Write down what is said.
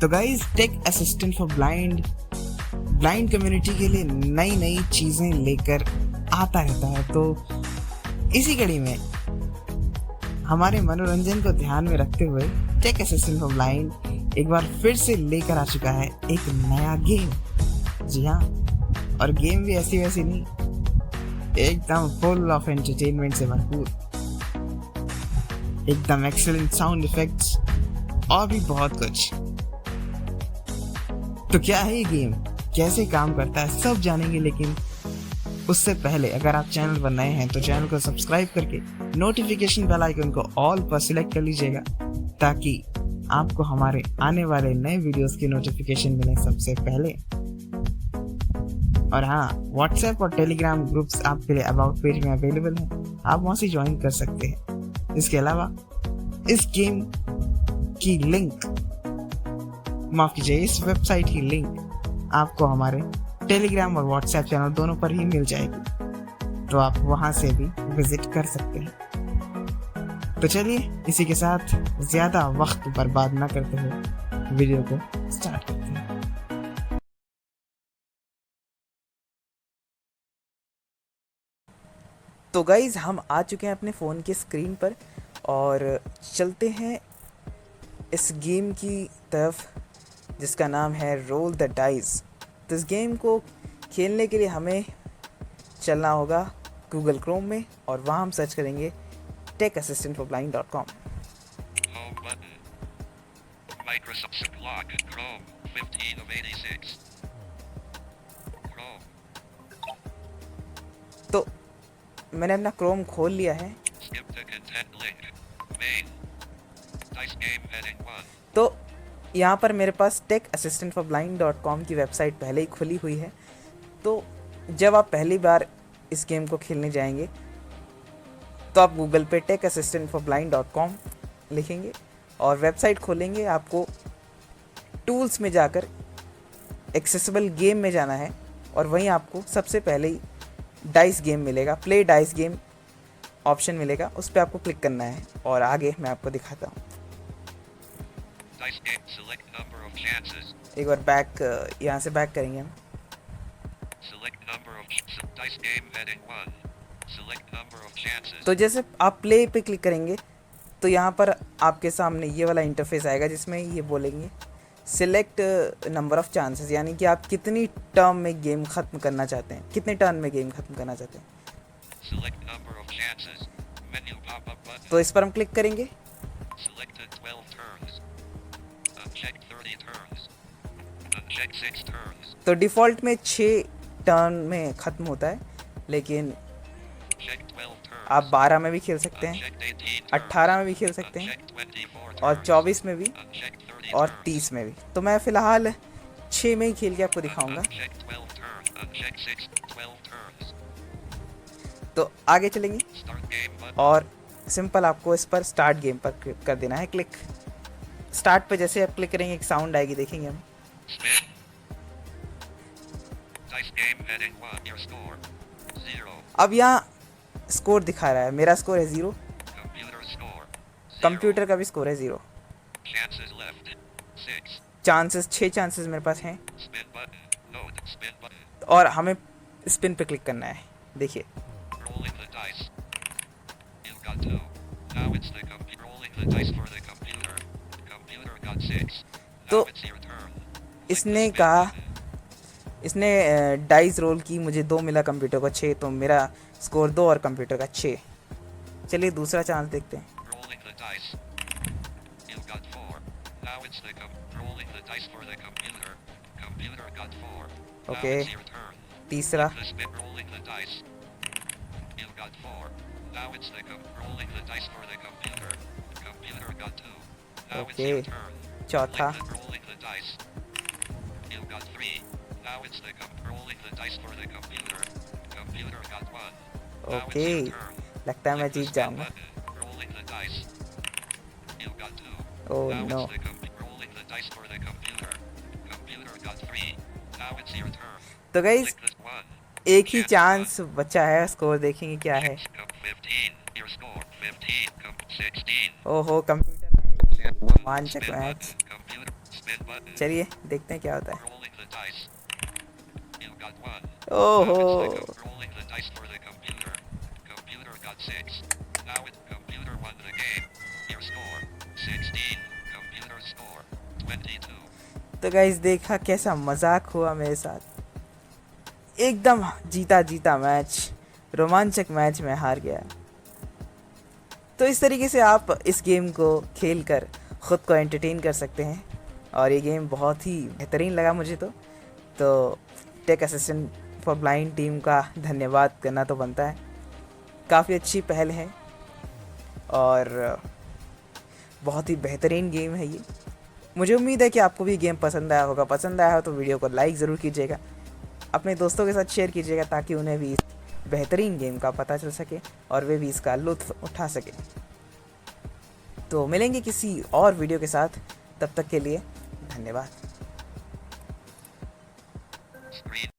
तो guys, tech assistant for blind community के लिए नई नई चीज़ें लेकर आता रहता है। तो इसी कड़ी में हमारे मनोरंजन को ध्यान में रखते हुए टेक असिस्टेंट फॉर ब्लाइंड एक बार फिर से लेकर आ चुका है एक नया गेम। जी हाँ, और गेम भी ऐसी वैसी नहीं, एकदम फुल ऑफ एंटरटेनमेंट से भरपूर, एकदम एक्सीलेंट साउंड इफेक्ट्स और भी बहुत कुछ। तो क्या है ये गेम, कैसे काम करता है, सब जानेंगे। लेकिन उससे पहले अगर आप चैनल पर नए हैं तो चैनल को सब्सक्राइब करके नोटिफिकेशन बेल आइकन को ऑल पर सिलेक्ट कर लीजिएगा, ताकि आपको हमारे आने वाले नए वीडियोस की नोटिफिकेशन मिले सबसे पहले। और हाँ, व्हाट्सएप और टेलीग्राम ग्रुप्स आपके लिए अबाउट पेज में अवेलेबल हैं, आप वहाँ से ज्वाइन कर सकते हैं। इसके अलावा इस गेम की लिंक, माफ कीजिए, इस वेबसाइट की लिंक आपको हमारे टेलीग्राम और व्हाट्सएप चैनल दोनों पर ही मिल जाएगी, तो आप वहां से भी विजिट कर सकते हैं। तो चलिए, इसी के साथ ज्यादा वक्त बर्बाद ना करते हुए वीडियो को स्टार्ट करते हैं। तो गाइज़, हम आ चुके हैं अपने फ़ोन की स्क्रीन पर और चलते हैं इस गेम की तरफ जिसका नाम है रोल द डाइस। तो इस गेम को खेलने के लिए हमें चलना होगा गूगल क्रोम में और वहाँ हम सर्च करेंगे techassistantforblind.com। Microsoft Supply Chrome 15 of 86 Chrome तो मैंने अपना क्रोम खोल लिया है। Skip the content link Main Dice Game Heading 1 तो यहाँ पर मेरे पास techassistantforblind.com की वेबसाइट पहले ही खुली हुई है। तो जब आप पहली बार इस गेम को खेलने जाएंगे तो आप गूगल पे techassistantforblind.com लिखेंगे और वेबसाइट खोलेंगे। आपको टूल्स में जाकर एक्सेसिबल गेम में जाना है और वहीं आपको सबसे पहले ही डाइस गेम मिलेगा, प्ले डाइस गेम ऑप्शन मिलेगा, उस पर आपको क्लिक करना है और आगे मैं आपको दिखाता हूँ। Dice Game Select number of chances एक बार बैक, यहाँ से बैक करेंगे हम। Select number of Dice Game Heading 1 Select number of chances तो जैसे आप प्ले पे क्लिक करेंगे तो यहाँ पर आपके सामने ये वाला इंटरफेस आएगा जिसमें ये बोलेंगे सिलेक्ट नंबर ऑफ चांसेस, यानी कि आप कितनी टर्म में गेम ख़त्म करना चाहते हैं, कितने टर्न में गेम ख़त्म करना चाहते हैं। Select number of chances Menu pop-up button तो इस पर हम क्लिक करेंगे। Selected 12 turns Unchecked 30 turns Unchecked 6 turns तो डिफ़ॉल्ट में 6 टर्न में ख़त्म होता है, लेकिन Checked 12 turns आप 12 में भी खेल सकते हैं, Unchecked 18 turns 18 में भी खेल सकते हैं Unchecked 24 और turns 24 में भी Unchecked 30 और turns 30 में भी। तो मैं फ़िलहाल 6 में ही खेल के आपको दिखाऊंगा। Unchecked 12 turns Unchecked 6 12 turns तो आगे चलेंगे Start game button और सिंपल आपको इस पर स्टार्ट गेम पर कर देना है क्लिक। स्टार्ट पे जैसे आप क्लिक करेंगे एक साउंड आएगी, देखेंगे हम। Spin Dice Game Heading 1 Your score 0 अब यहाँ स्कोर दिखा रहा है, मेरा स्कोर है 0, Computer score 0 कंप्यूटर का भी स्कोर है 0। Chances left 6 चांसेस 6 चांसेस मेरे पास हैं Spin button Node Spin button और हमें स्पिन पे क्लिक करना है। देखिए, Rolling the dice You got 2 Now it's the rolling the dice for the computer Computer got 6 Now तो it's your turn Click the इसने spin कहा, button. इसने डाइस रोल की, मुझे 2 मिला, कंप्यूटर को 6, तो मेरा स्कोर 2 और कंप्यूटर का 6। चलिए दूसरा चांस देखते हैं। Rolling the dice. You got 4. Now it's the rolling the dice for the computer. Computer got 4. Now Okay. it's your turn. तीसरा, The spin rolling the dice. You got 4. Now it's the rolling the dice for the computer. Computer got 2. Now it's your Okay. turn. चौथा, Click the rolling the dice. You got 3. Now it's the rolling the dice for the computer. Computer got 1. Now it's Okay. your turn. लगता है मैं Click the Jeet spin जाऊंगा। button. Rolling the dice. You got 2. Oh Now no। it's the rolling the dice for the computer. Computer got 3. Now it's your turn. तो guys, Click this one. एक ही chance बचा है, score देखेंगे क्या है। 15. Your score 15. 16. ओहो, computer मान चुका है। Computer spin button. चलिए देखते हैं क्या होता है। Rolling the dice. You got 1. ओहो, Now it's the rolling the dice for the computer. Computer got 6. Now it computer won the game. Your score 16. Computer score 22. तो गाइस देखा कैसा मजाक हुआ मेरे साथ। एकदम जीता जीता मैच, रोमांचक मैच में हार गया। तो इस तरीके से आप इस गेम को खेलकर ख़ुद को एंटरटेन कर सकते हैं और ये गेम बहुत ही बेहतरीन लगा मुझे। तो tech assistant for blind team का धन्यवाद करना तो बनता है। काफ़ी अच्छी पहल है और बहुत ही बेहतरीन गेम है ये। मुझे उम्मीद है कि आपको भी गेम पसंद आया होगा। पसंद आया हो तो वीडियो को लाइक ज़रूर कीजिएगा, अपने दोस्तों के साथ शेयर कीजिएगा ताकि उन्हें भी इस बेहतरीन गेम का पता चल सके और वे भी इसका लुत्फ़ उठा सके। तो मिलेंगे किसी और वीडियो के साथ, तब तक के लिए धन्यवाद। Screen